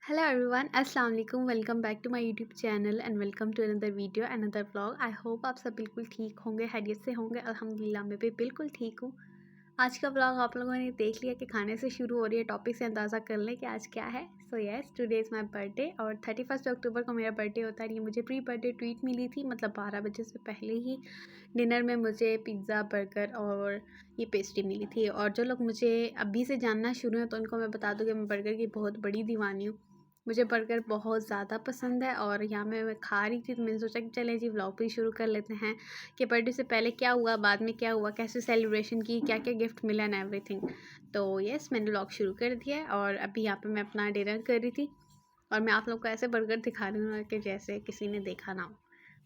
Hello everyone, अस्सलाम वालेकुम। Welcome back to my YouTube channel and welcome to another video another vlog. I hope आप सब बिल्कुल ठीक होंगे, खैरियत से होंगे। अल्हम्दुलिल्लाह मैं भी बिल्कुल ठीक हूँ। आज का व्लॉग आप लोगों ने देख लिया कि खाने से शुरू हो रही है। टॉपिक से अंदाज़ा कर लें कि आज क्या है। So yes, today is my birthday और 31 अक्टूबर को मेरा बर्थडे होता है। ये मुझे प्री बर्थडे ट्रीट मिली थी, मतलब 12 बजे से पहले ही डिनर में मुझे पिज़्ज़ा, बर्गर और ये पेस्ट्री मिली थी। और जो लोग मुझे अभी से जानना शुरू हैं तो उनको मैं बता दूँ कि मैं बर्गर की बहुत बड़ी दीवानी हूँ। मुझे बर्गर बहुत ज़्यादा पसंद है और यहाँ मैं खा रही थी तो मैंने सोचा कि चलें जी व्लॉग भी शुरू कर लेते हैं कि बर्थडे से पहले क्या हुआ, बाद में क्या हुआ, कैसे सेलिब्रेशन की, क्या क्या गिफ्ट मिला एंड एवरीथिंग। तो यस, मैंने व्लॉग शुरू कर दिया है और अभी यहाँ पे मैं अपना डिनर कर रही थी और मैं आप लोग को ऐसे बर्गर दिखा रही हूँ कि जैसे किसी ने देखा ना हो।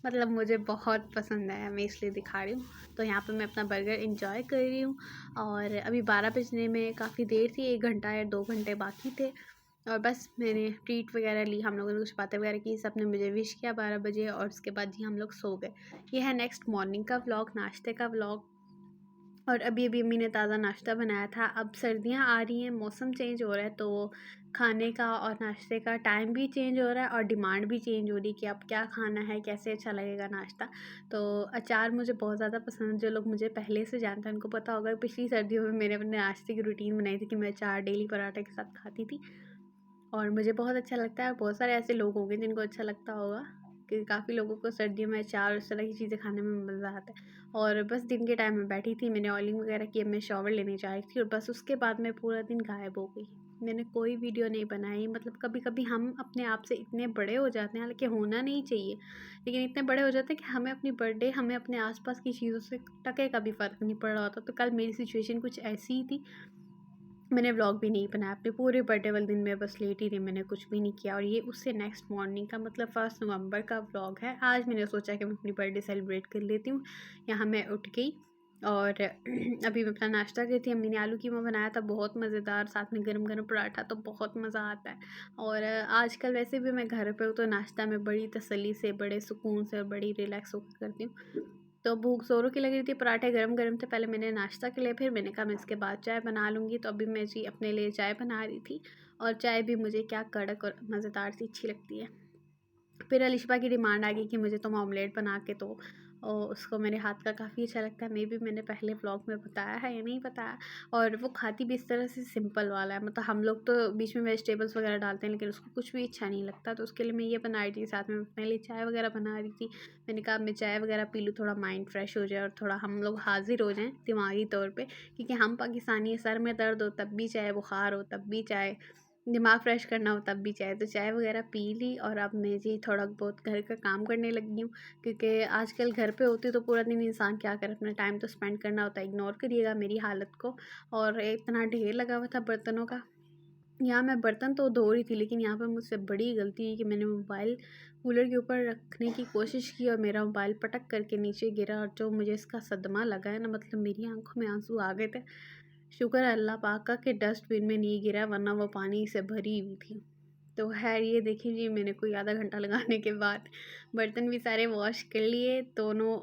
मतलब मुझे बहुत पसंद है, मैं इसलिए दिखा रही हूँ। तो यहाँ पे मैं अपना बर्गर इंजॉय कर रही हूँ और अभी 12 बजने में काफ़ी देर थी, 1 घंटा या 2 घंटे बाकी थे। और बस मैंने ट्रीट वगैरह ली, हम लोगों ने कुछ बातें वगैरह की, सबने मुझे विश किया 12 बजे और उसके बाद ही हम लोग सो गए। ये है नेक्स्ट मॉर्निंग का व्लॉग, नाश्ते का व्लॉग। और अभी अम्मी ने ताज़ा नाश्ता बनाया था। अब सर्दियाँ आ रही हैं, मौसम चेंज हो रहा है तो खाने का और नाश्ते का टाइम भी चेंज हो रहा है और डिमांड भी चेंज हो रही है कि अब क्या खाना है, कैसे अच्छा लगेगा नाश्ता। तो अचार मुझे बहुत ज़्यादा पसंद है। जो लोग मुझे पहले से जानते हैं उनको पता होगा कि पिछली सर्दियों में मैंने अपने नाश्ते की रूटीन बनाई थी कि मैं अचार डेली पराठे के साथ खाती थी और मुझे बहुत अच्छा लगता है। बहुत सारे ऐसे लोग होंगे जिनको अच्छा लगता होगा कि काफ़ी लोगों को सर्दियों में अचार इस तरह की चीज़ें खाने में मज़ा आता है। और बस दिन के टाइम में बैठी थी, मैंने ऑयलिंग वगैरह की, अब मैं शॉवर लेने जा रही थी और बस उसके बाद मैं पूरा दिन गायब हो गई। मैंने कोई वीडियो नहीं बनाई। मतलब कभी कभी हम अपने आप से इतने बड़े हो जाते हैं, हालांकि होना नहीं चाहिए, लेकिन इतने बड़े हो जाते हैं कि हमें अपनी बर्थडे, हमें अपने आसपास की चीज़ों से टके का भी फ़र्क नहीं पड़ रहा होता। तो कल मेरी सिचुएशन कुछ ऐसी ही थी। मैंने व्लॉग भी नहीं बनाया अपने पूरे बर्थडे वाले दिन में, बस लेटी रही, मैंने कुछ भी नहीं किया। और ये उससे नेक्स्ट मॉर्निंग का, मतलब 1 नवंबर का व्लॉग है। आज मैंने सोचा कि मैं अपनी बर्थडे सेलिब्रेट कर लेती हूँ। यहाँ मैं उठ गई और अभी मैं अपना नाश्ता की थी। अम्मी ने आलू कीमा बनाया था, बहुत मज़ेदार, साथ में गरम गरम पराठा, तो बहुत मज़ा आता है। और आजकल वैसे भी मैं घर पे हूँ तो नाश्ता मैं बड़ी तसल्ली से, बड़े सुकून से और बड़ी रिलैक्स होकर करती हूँ। तो भूख ज़ोरों की लग रही थी, पराठे गरम-गरम थे। पहले मैंने नाश्ता के लिए, फिर मैंने कहा मैं इसके बाद चाय बना लूँगी। तो अभी मैं जी अपने लिए चाय बना रही थी और चाय भी मुझे क्या कड़क और मज़ेदार सी अच्छी लगती है। फिर अलिशबा की डिमांड आ गई कि मुझे तुम ऑमलेट बना के दो और उसको मेरे हाथ का काफ़ी अच्छा लगता है। मे बी मैंने पहले व्लॉग में बताया है या नहीं बताया। और वो खाती भी इस तरह से सिंपल वाला है, मतलब हम लोग तो बीच में वेजिटेबल्स वगैरह डालते हैं लेकिन उसको कुछ भी अच्छा नहीं लगता। तो उसके लिए मैं ये बना रही थी, साथ में अपने लिए चाय वगैरह बना रही थी। मैंने कहा मैं चाय वगैरह पी लूँ, थोड़ा माइंड फ्रेश हो जाए और थोड़ा हम लोग हाजिर हो जाएँ दिमागी तौर पर, क्योंकि हम पाकिस्तानी, सर में दर्द हो तब भी चाय, बुखार हो तब भी चाय, दिमाग फ्रेश करना हो तब भी चाय। तो चाय वगैरह पी ली और अब मैं जी थोड़ा बहुत घर का काम करने लगी हूँ, क्योंकि आजकल घर पे होती तो पूरा दिन इंसान क्या करे, अपना टाइम तो स्पेंड करना होता है। इग्नोर करिएगा मेरी हालत को। और इतना ढेर लगा हुआ था बर्तनों का। यहाँ मैं बर्तन तो धो रही थी लेकिन यहाँ पर मुझसे बड़ी गलती हुई कि मैंने मोबाइल कूलर के ऊपर रखने की कोशिश की और मेरा मोबाइल पटक करके नीचे गिरा। और जो मुझे इसका सदमा लगा है ना, मतलब मेरी आंखों में आंसू आ गए थे। शुक्र है अल्लाह पाक का कि डस्टबिन में नहीं गिरा, वरना वो पानी से भरी हुई थी। तो खैर ये देखिए जी, मैंने कोई आधा घंटा लगाने के बाद बर्तन भी सारे वॉश कर लिए दोनों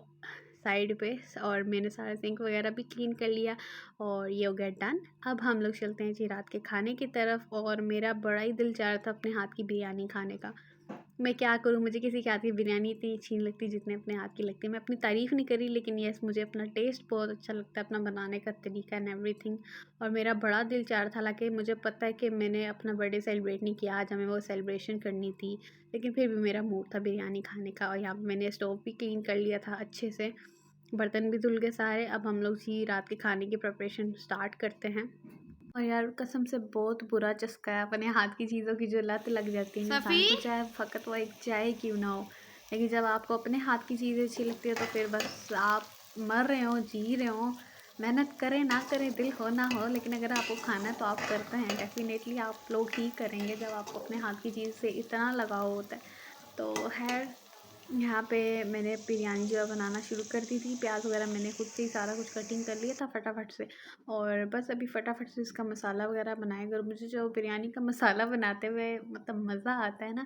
साइड पे, और मैंने सारा सिंक वगैरह भी क्लीन कर लिया और ये हो गया डन। अब हम लोग चलते हैं जी रात के खाने की तरफ। और मेरा बड़ा ही दिल चाह रहा था अपने हाथ की बिरयानी खाने का। मैं क्या करूँ, मुझे किसी के हाथ की बिरयानी इतनी अच्छी नहीं लगती जितने अपने हाथ की लगती है। मैं अपनी तारीफ़ नहीं करी, लेकिन यस मुझे अपना टेस्ट बहुत अच्छा लगता है, अपना बनाने का तरीका एंड एवरीथिंग। और मेरा बड़ा दिल चाह रहा था, हालांकि मुझे पता है कि मैंने अपना बर्थडे सेलिब्रेट नहीं किया, आज हमें वो सेलिब्रेशन करनी थी, लेकिन फिर भी मेरा मूड था बिरयानी खाने का। और यहाँ पर मैंने स्टोव भी क्लीन कर लिया था अच्छे से, बर्तन भी धुल गए सारे। अब हम लोग जी रात के खाने की प्रिपरेशन स्टार्ट करते हैं। और यार कसम से बहुत बुरा चस्का है अपने हाथ की चीज़ों की, जो लत लग जाती है इंसान को, चाहे फ़कत वो एक चाय क्यों ना हो। लेकिन जब आपको अपने हाथ की चीज़ें अच्छी लगती है तो फिर बस आप मर रहे हो, जी रहे हो, मेहनत करें ना करें, दिल हो ना हो, लेकिन अगर आपको खाना है तो आप करते हैं। डेफिनेटली आप लोग ही करेंगे जब आपको अपने हाथ की चीज़ से इतना लगाव होता है। तो खैर यहाँ पे मैंने बिरयानी जो है बनाना शुरू कर दी थी। प्याज वगैरह मैंने खुद से ही सारा कुछ कटिंग कर लिया था फटाफट से। और बस अभी फटाफट से इसका मसाला वगैरह बनाएंगे। और मुझे जो बिरयानी का मसाला बनाते हुए मतलब मज़ा आता है ना,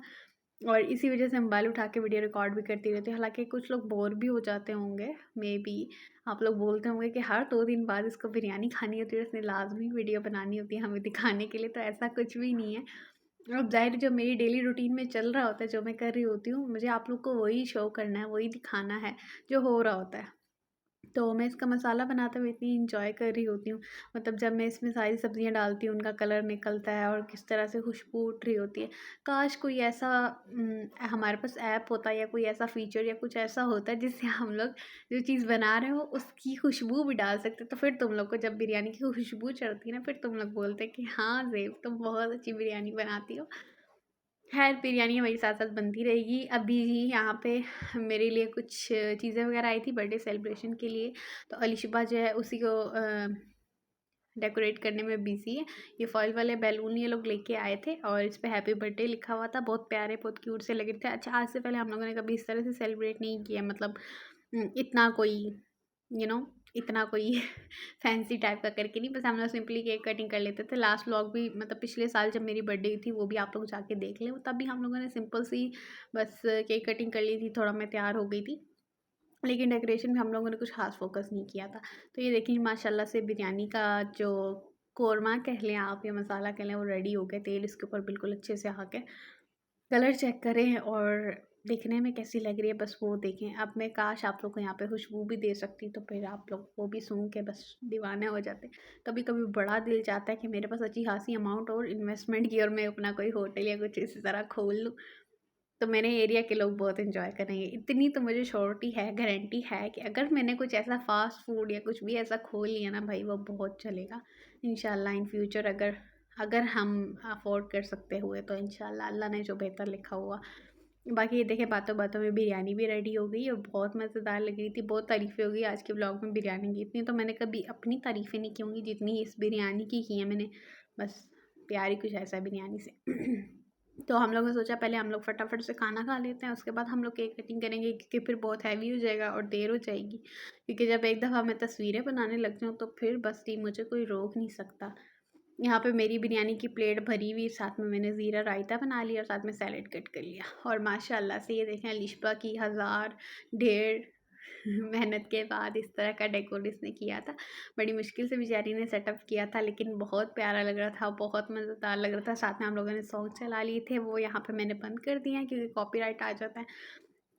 और इसी वजह से मोबाइल उठा के वीडियो रिकॉर्ड भी करती रहती हूँ। हालांकि कुछ लोग बोर भी हो जाते होंगे, मे बी आप लोग बोलते होंगे कि हर 2 दिन बाद इसको बिरयानी खानी होती है, इसने लाजमी वीडियो बनानी होती है हमें दिखाने के लिए। तो ऐसा कुछ भी नहीं है। अब ज़ाहिर जो मेरी डेली रूटीन में चल रहा होता है, जो मैं कर रही होती हूँ, मुझे आप लोग को वही शो करना है, वही दिखाना है जो हो रहा होता है। तो मैं इसका मसाला बनाते हुए इतनी एंजॉय कर रही होती हूँ, मतलब जब मैं इसमें सारी सब्जियाँ डालती हूँ, उनका कलर निकलता है और किस तरह से खुशबू उठ रही होती है। काश कोई ऐसा हमारे पास ऐप होता या कोई ऐसा फीचर या कुछ ऐसा होता है जिससे हम लोग जो चीज़ बना रहे हो उसकी खुशबू भी डाल सकते, तो फिर तुम लोग को जब बिरयानी की खुशबू चढ़ती है ना, फिर तुम लोग बोलते कि हाँ ज़ेब, तुम बहुत अच्छी बिरयानी बनाती हो। खैर बिरयानी हमारी साथ-साथ बनती रहेगी। अभी यहाँ पे मेरे लिए कुछ चीज़ें वग़ैरह आई थी बर्थडे सेलिब्रेशन के लिए, तो अलिशबा जो है उसी को डेकोरेट करने में बिज़ी है। ये फॉइल वाले बैलून ये लोग लेके आए थे और इस पे हैप्पी बर्थडे लिखा हुआ था। बहुत प्यारे, बहुत क्यूट से लग रहे थे। अच्छा, आज से पहले हम लोगों ने कभी इस तरह से सेलिब्रेट नहीं किया, मतलब इतना कोई यू नो इतना कोई फैंसी टाइप का करके नहीं, बस हम लोग सिंपली केक कटिंग कर लेते थे। लास्ट व्लॉग भी, मतलब पिछले साल जब मेरी बर्थडे थी, वो भी आप लोग जाके देख लें। तब भी हम लोगों ने सिंपल सी बस केक कटिंग कर ली थी, थोड़ा मैं तैयार हो गई थी, लेकिन डेकोरेशन में हम लोगों ने कुछ ख़ास फ़ोकस नहीं किया था। तो ये देखिए माशाल्लाह से बिरयानी का जो कोरमा कह लें आप या मसाला कह लें, वो रेडी हो गया। तेल इसके ऊपर बिल्कुल अच्छे से आ गया। कलर चेक करें और दिखने में कैसी लग रही है, बस वो देखें। अब मैं काश आप लोग को यहाँ पे खुशबू भी दे सकती, तो फिर आप लोग वो भी सूंघ के बस दीवाने हो जाते। कभी-कभी बड़ा दिल चाहता है कि मेरे पास अच्छी खासी अमाउंट और इन्वेस्टमेंट की और मैं अपना कोई होटल या कुछ इसी तरह खोल लूँ, तो मेरे एरिया के लोग बहुत एंजॉय करेंगे। इतनी तो मुझे श्योरिटी है, गारंटी है कि अगर मैंने कुछ ऐसा फ़ास्ट फूड या कुछ भी ऐसा खोल लिया ना भाई, वो बहुत चलेगा। इंशाल्लाह इन फ्यूचर अगर अगर हम अफ़ोर्ड कर सकते हुए, तो इंशाल्लाह अल्लाह ने जो बेहतर लिखा हुआ। बाकी ये देखें बातों-बातों में बिरयानी भी रेडी हो गई और बहुत मज़ेदार लग रही थी। बहुत तारीफ़ें हो गई आज के व्लॉग में बिरयानी की। इतनी तो मैंने कभी अपनी तारीफ़ें नहीं की होंगी जितनी इस बिरयानी की हैं मैंने। बस प्यार ही कुछ ऐसा है बिरयानी से। तो हम लोगों ने सोचा पहले हम लोग फटाफट से खाना खा लेते हैं, उसके बाद हम लोग केक कटिंग करेंगे, क्योंकि फिर बहुत हैवी हो जाएगा और देर हो जाएगी। क्योंकि जब एक दफ़ा मैं तस्वीरें बनाने लग जाऊँ, तो फिर बस जी मुझे कोई रोक नहीं सकता। यहाँ पे मेरी बिरयानी की प्लेट भरी हुई, साथ में मैंने ज़ीरा रायता बना लिया और साथ में सैलेड कट कर लिया। और माशाल्लाह से ये देखें अलिशबा की हज़ार ढेर मेहनत के बाद इस तरह का डेकोर इसने किया था। बड़ी मुश्किल से बेचारी ने सेटअप किया था, लेकिन बहुत प्यारा लग रहा था, बहुत मज़ेदार लग रहा था। साथ में हम लोगों ने सॉन्ग चला लिए थे, वो यहाँ पे मैंने बंद कर दिए हैं क्योंकि कॉपीराइट आ जाता है।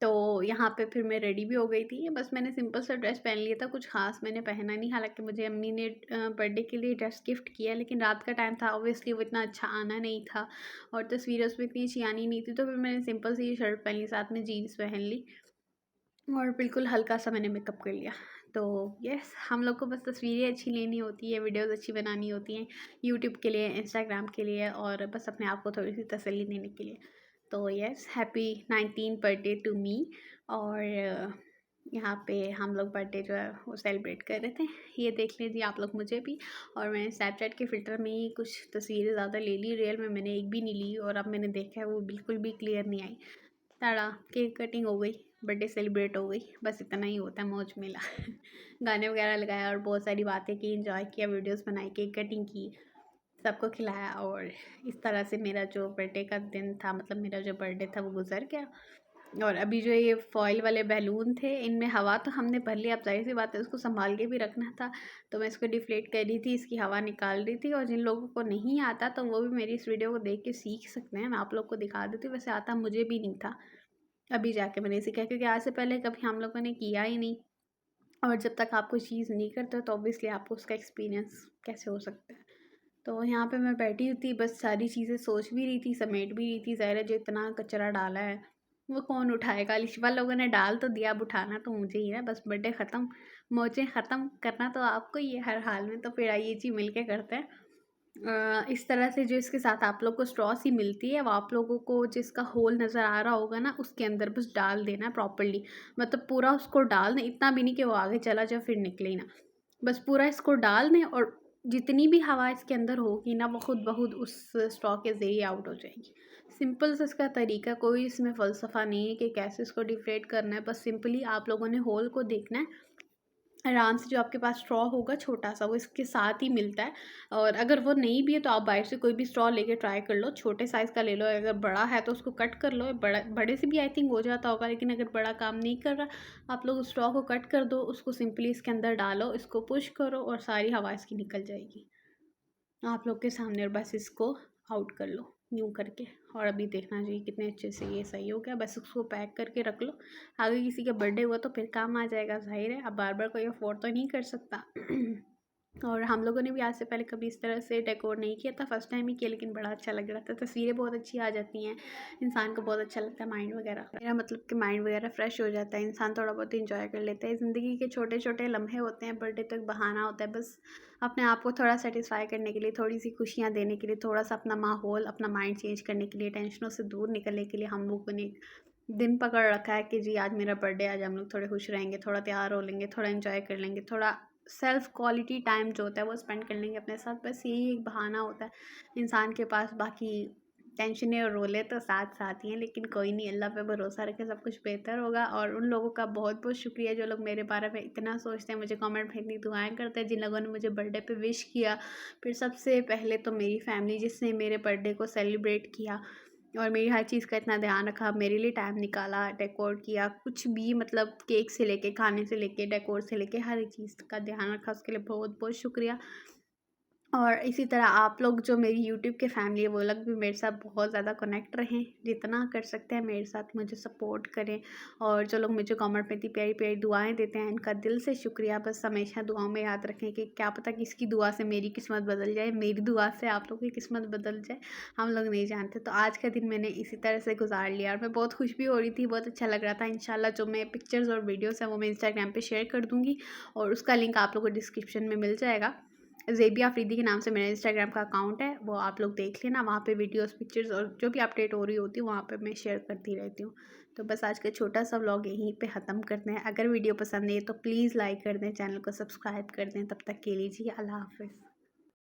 तो यहाँ पे फिर मैं रेडी भी हो गई थी। बस मैंने सिंपल सा ड्रेस पहन लिया था, कुछ ख़ास मैंने पहना नहीं। हालाँकि मुझे अम्मी ने बर्थडे के लिए ड्रेस गिफ्ट किया, लेकिन रात का टाइम था, ऑब्वियसली वो इतना अच्छा आना नहीं था और तस्वीरें उसमें इतनी अच्छी आनी नहीं थी। तो फिर मैंने सिंपल सी शर्ट पहन ली, साथ में जीन्स पहन ली और बिल्कुल हल्का-सा मैंने मेकअप कर लिया। तो यस, हम लोग को बस तस्वीरें अच्छी लेनी होती है, वीडियोज़ अच्छी बनानी होती हैं, यूट्यूब के लिए, इंस्टाग्राम के लिए और बस अपने आप को थोड़ी-सी तसल्ली देने के लिए। तो yes, happy 19th birthday to me. और यहाँ पे हम लोग बर्थडे जो है वो सेलिब्रेट कर रहे थे। ये देख लीजिए आप लोग मुझे भी। और मैंने स्नैपचैट के फ़िल्टर में ही कुछ तस्वीरें ज़्यादा ले ली, रियल में मैंने एक भी नहीं ली और अब मैंने देखा है वो बिल्कुल भी क्लियर नहीं आई। ताड़ा, केक कटिंग हो गई, बर्थडे सेलिब्रेट हो गई, बस इतना ही होता है मौज मेला। गाने वगैरह लगाया और बहुत सारी बातें की, एंजॉय किया, वीडियोस बनाई, केक कटिंग की, सबको खिलाया और इस तरह से मेरा जो बर्थडे का दिन था, मतलब मेरा जो बर्थडे था वो गुजर गया। और अभी जो ये फॉइल वाले बैलून थे, इनमें हवा तो हमने भर ली, अब ज़ाहिर-सी बात है उसको सँभाल के भी रखना था, तो मैं इसको डिफ्लेट कर रही थी, इसकी हवा निकाल रही थी। और जिन लोगों को नहीं आता तो वो भी मेरी इस वीडियो को देख के सीख सकते हैं, मैं आप लोग को दिखा देती हूँ। वैसे आता मुझे भी नहीं था, अभी जाके मैंने सीखा, क्योंकि आज से पहले कभी हम लोगों ने किया ही नहीं। और जब तक आप कोई चीज़ नहीं करते हो तो ऑब्वियसली आपको उसका एक्सपीरियंस कैसे हो सकता है। तो यहाँ पे मैं बैठी हुई थी, बस सारी चीज़ें सोच भी रही थी, समेट भी रही थी। ज़ाहिर है जो इतना कचरा डाला है वो कौन उठाएगा। लिशबा लोगों ने डाल तो दिया, अब उठाना तो मुझे ही है। बस बर्थडे ख़त्म, मौजें ख़त्म, करना तो आपको ही है हर हाल में। तो फिर आइए जी मिल के करते हैं। इस तरह से जो इसके साथ आप लोग को स्ट्रॉ सी मिलती है, वो आप लोगों को जिसका होल नज़र आ रहा होगा ना, उसके अंदर बस डाल देना है प्रॉपर्ली। मतलब पूरा उसको डाल दें, इतना भी नहीं कि वो आगे चला जाए फिर निकले ही ना। बस पूरा इसको डाल दें और जितनी भी हवा इसके अंदर होगी ना, वो खुद ब खुद उस स्ट्रॉ के ज़रिए आउट हो जाएगी। सिंपल सा इसका तरीका, कोई इसमें फ़लसफ़ा नहीं है कि कैसे इसको डिफ्लेट करना है। बस सिंपली आप लोगों ने होल को देखना है। आराम से जो आपके पास स्ट्रॉ होगा छोटा-सा, वो इसके साथ ही मिलता है। और अगर वो नहीं भी है तो आप बाहर से कोई भी स्ट्रॉ लेके ट्राई कर लो, छोटे साइज़ का ले लो। अगर बड़ा है तो उसको कट कर लो, बड़े से भी आई थिंक हो जाता होगा, लेकिन अगर बड़ा काम नहीं कर रहा, आप लोग उस स्ट्रॉ को कट कर दो, उसको सिंपली इसके अंदर डालो, इसको पुश करो और सारी हवा इसकी निकल जाएगी आप लोग के सामने, और बस इसको आउट कर लो। यूँ करके। और अभी देखना चाहिए कितने अच्छे से ये सही हो गया। बस उसको पैक करके रख लो, आगे किसी का बर्थडे हुआ तो फिर काम आ जाएगा, ज़ाहिर है। अब बार-बार कोई अफ़ोर्ड तो नहीं कर सकता। और हम लोगों ने भी आज से पहले कभी इस तरह से डेकोर नहीं किया था, फर्स्ट टाइम ही किया, लेकिन बड़ा अच्छा लग रहा था। तस्वीरें बहुत अच्छी आ जाती हैं, इंसान को बहुत अच्छा लगता है, माइंड वगैरह, मेरा मतलब कि माइंड वगैरह फ्रेश हो जाता है, इंसान थोड़ा बहुत इंजॉय कर लेता है। ज़िंदगी के छोटे-छोटे लम्हे होते हैं, बर्थडे तो एक बहाना होता है बस अपने आप को थोड़ा सैटिस्फाई करने के लिए, थोड़ी-सी खुशियाँ देने के लिए, थोड़ा-सा अपना माहौल, अपना माइंड चेंज करने के लिए, टेंशनों से दूर निकलने के लिए हम लोगों ने एक दिन पकड़ रखा है कि जी आज मेरा बर्थडे, आज हम लोग थोड़े खुश रहेंगे, थोड़ा तैयार हो लेंगे, थोड़ा एंजॉय कर लेंगे, थोड़ा सेल्फ क्वालिटी टाइम जो होता है वो स्पेंड कर लेंगे अपने साथ। बस यही एक बहाना होता है इंसान के पास। बाकी टेंशनें और रोले तो साथ साथ ही हैं, लेकिन कोई नहीं, अल्लाह पे भरोसा रखें, सब कुछ बेहतर होगा। और उन लोगों का बहुत बहुत शुक्रिया जो लोग मेरे बारे में इतना सोचते हैं, मुझे कमेंट में इतनी दुआएं करते हैं, जिन लोगों ने मुझे बर्थडे पे विश किया। फिर सबसे पहले तो मेरी फैमिली जिसने मेरे बर्थडे को सेलिब्रेट किया और मेरी हर चीज़ का इतना ध्यान रखा, मेरे लिए टाइम निकाला, डेकोर किया, कुछ भी मतलब केक से लेके, खाने से लेके, डेकोर से लेके हर एक चीज़ का ध्यान रखा, उसके लिए बहुत बहुत शुक्रिया। और इसी तरह आप लोग जो मेरी यूट्यूब के फैमिली है वो लोग भी मेरे साथ बहुत ज़्यादा कनेक्ट रहें, जितना कर सकते हैं मेरे साथ मुझे सपोर्ट करें। और जो लोग मुझे कमेंट में इतनी प्यारी प्यारी दुआएं देते हैं, इनका दिल से शुक्रिया। बस हमेशा दुआओं में याद रखें कि क्या पता किसकी दुआ से मेरी किस्मत बदल जाए, मेरी दुआ से आप लोगों की किस्मत बदल जाए, हम लोग नहीं जानते। तो आज का दिन मैंने इसी तरह से गुजार लिया और मैं बहुत खुश भी हो रही थी, बहुत अच्छा लग रहा था। इंशाल्लाह जो मैं पिक्चर्स और वीडियोज़ हैं वो मैं इंस्टाग्राम पर शेयर कर दूँगी और उसका लिंक आप लोगों को डिस्क्रिप्शन में मिल जाएगा। ज़ेबिया अफरीदी के नाम से मेरा इंस्टाग्राम का अकाउंट है, वो आप लोग देख लेना। वहाँ पे वीडियोस, पिक्चर्स और जो भी अपडेट हो रही होती है वहाँ पे मैं शेयर करती रहती हूँ। तो बस आज का छोटा सा व्लॉग यहीं पे ख़त्म करते हैं। अगर वीडियो पसंद है तो प्लीज़ लाइक कर दें, चैनल को सब्सक्राइब कर दें। तब तक के लिए जी अल्लाह हाफ़िज़।